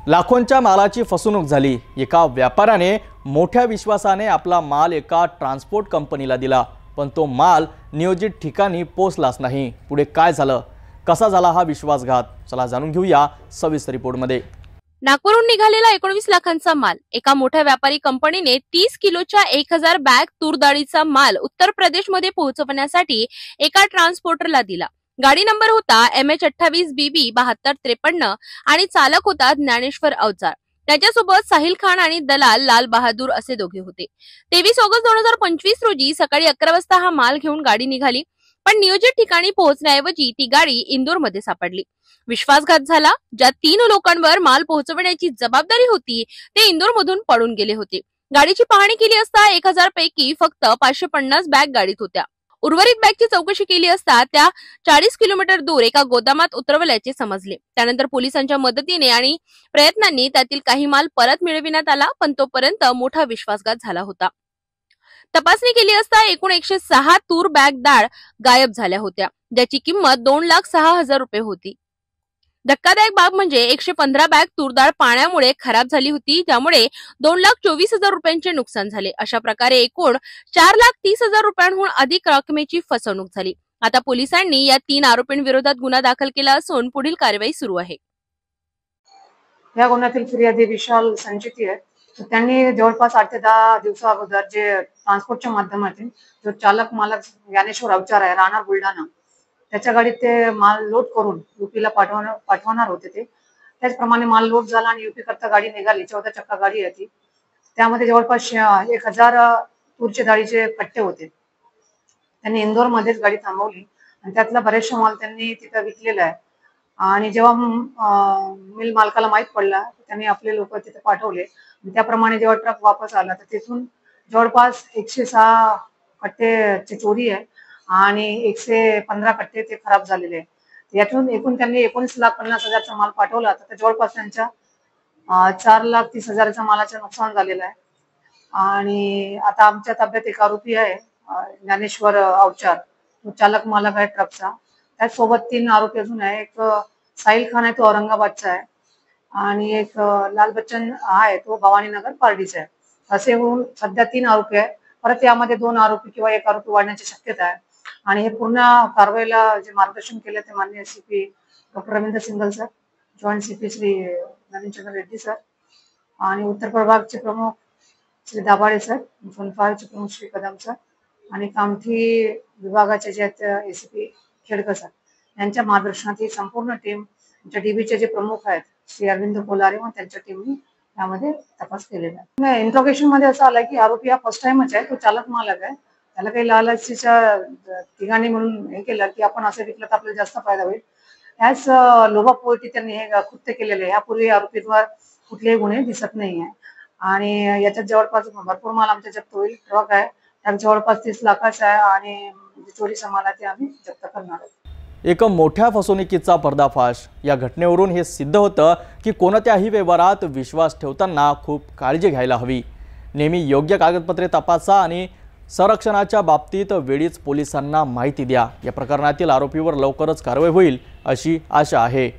लाखोंच्या मालाची फसवणूक झाली। एका व्यापाऱ्याने मोठ्या विश्वासाने आपला माल एका ट्रान्सपोर्ट कंपनीला दिला, पण तो माल नियोजित ठिकाणी पोहोचलाच नाही। पुढे काय झालं, कसा झाला हा विश्वासघात, चला जाणून घेऊया सविस्तर रिपोर्टमध्ये। नागपूरहून निघालेला 19 लाखांचा माल एका मोठ्या व्यापारी कंपनीने 30 किलोच्या 1000 बॅग तूर डाळीचा माल उत्तर प्रदेशमध्ये पोहोचवण्यासाठी एका ट्रान्सपोर्टरला दिला। गाडी नंबर होता MH28BB 7253 आणि चालक होता ज्ञानेश्वर अवचार। त्याच्यासोबत साहिल खान आणि दलाल लाल बहादूर असे दोघे होते। 23 ऑगस्ट 2025 रोजी सकाळी 11 वाजता हा माल घेऊन गाडी निघाली, पण नियोजित ठिकाणी पोहोचण्याऐवजी ती गाडी इंदोरमध्ये सापडली। विश्वासघात झाला। ज्या 3 लोकांवर माल पोहोचवण्याची जबाबदारी होती ते इंदोरमधून पळून गेले होते। गाडीची पाहणी केली असता 1000 पैकी फक्त 550 बॅग गाडीत होत्या। उर्वरित बॅगची चौकशी केली असता त्या 40 किलोमीटर दूर एका गोदामात उतरवल्याचे समजले। त्यानंतर पोलिसांच्या मदतीने आणि प्रयत्नांनी त्यातील काही माल परत मिळविण्यात आला, पण तोपर्यंत मोठा विश्वासघात झाला होता। तपासणी केली असता एकूण 106 तूर बॅग डाळ गायब झाल्या होत्या, ज्याची किंमत 2,06,000 रुपये होती। धक्कादायक बाब म्हणजे 115 बॅग तूर डाळ पाण्यामुळे खराब झाली होती, ज्यामुळे 2,24,000 रुपयांचे नुकसान झाले। अशा प्रकारे एकूण 4,30,000 रुपयांहून अधिक रकमेची फसवणूक झाली। आता पोलिसांनी या 3 आरोपींविरोधात गुन्हा दाखल केला असून पुढील कारवाई सुरू आहे। या गुन्ह्यातील फिर्यादी विशाल संचिती आहे। त्यांनी जवळपास 8 ते 10 दिवसा अगोदर जे ट्रान्सपोर्टच्या माध्यमातून जो चालक मालक ज्ञानेश्वर अवचार आहे, राहणार बुलढाणा, त्याच्या गाडीत ते माल लोड करून यूपीला पाठवणार होते। ते त्याचप्रमाणे माल लोड झाला आणि यूपी करता गाडी निघाली। 14 चक्का गाडी आहे ती। त्यामध्ये जवळपास 1000 तूरचे डाळीचे कट्टे होते। त्यांनी इंदोरमध्येच गाडी थांबवली आणि त्यातला बरेचसा माल त्यांनी तिथं विकलेला आहे। आणि जेव्हा मिल मालकाला माहीत पडला, त्यांनी आपले लोक तिथे पाठवले। त्याप्रमाणे जेव्हा ट्रक वापस आला तर तिथून जवळपास 106 कट्टेची चोरी आहे आणि 115 कट्टे ते खराब झालेले आहे। यातून एकूण त्यांनी 19,50,000चा माल पाठवला, तर जवळपास त्यांच्या 4,30,000च्या मालाचं नुकसान झालेलं आहे। आणि आता आमच्या ताब्यात एक आरोपी आहे, ज्ञानेश्वर अवचार, तो चालक मालक आहे ट्रकचा। त्याचसोबत 3 आरोपी अजून आहे। एक साहिल खान आहे, तो औरंगाबादचा आहे, आणि एक लाल बच्चन आहे, तो भवानीनगर पारडीचा आहे। असे होऊन सध्या 3 आरोपी आहे। परत यामध्ये 2 आरोपी किंवा 1 आरोपी वाढण्याची शक्यता आहे। आणि हे पूर्ण कारवाईला जे मार्गदर्शन केले ते माननीय CP doctor Ravindra Singal sir, joint CP Shri Naveen Chandra Reddy sir, आणि उत्तर प्रभागचे प्रमुख श्री दाभाडे सर, फनफाळचे प्रमुख श्री कदम सर, आणि कामठी विभागाचे जे ACP खेडकर सर, यांच्या मार्गदर्शनात ही संपूर्ण टीम, DBचे जे प्रमुख आहेत श्री अरविंद कोलारे व त्यांच्या टीमने यामध्ये तपास केलेला आहे। इंट्रोगेशन मध्ये असं आलं की आरोपी हा फर्स्ट टाइमच आहे, तो चालक मालक आहे। त्याला काही लालचीच्या ठिकाणी म्हणून हे केलं की आपण असं विकलं तर आपल्याला जास्त फायदा होईल, याच लोभापोटी त्यांनी हे कृत्य केलेलं आहे। यापूर्वी आरोपीवर कुठलेही गुन्हे दिसत नाही आहे आणि याच्यात जवळपास भरपूर माल आमच्या जप्त होईल। ट्रक आहे, त्यात जवळपास 30 लाखाचा आहे आणि चोरीचा माल आहे ते आम्ही जप्त करणार आहोत। एक मोठ्या फसवणुकीचा पर्दाफाश। या घटनेवरून हे सिद्ध होतं की कोणत्याही व्यवहारात विश्वास ठेवताना खूप काळजी घ्यायला हवी। नेहमी योग्य कागदपत्रे तपासा आणि संरक्षणाच्या बाबतीत वेळीच पोलिसांना माहिती द्या। या प्रकरणातील आरोपीवर लवकरच कारवाई होईल अशी आशा आहे।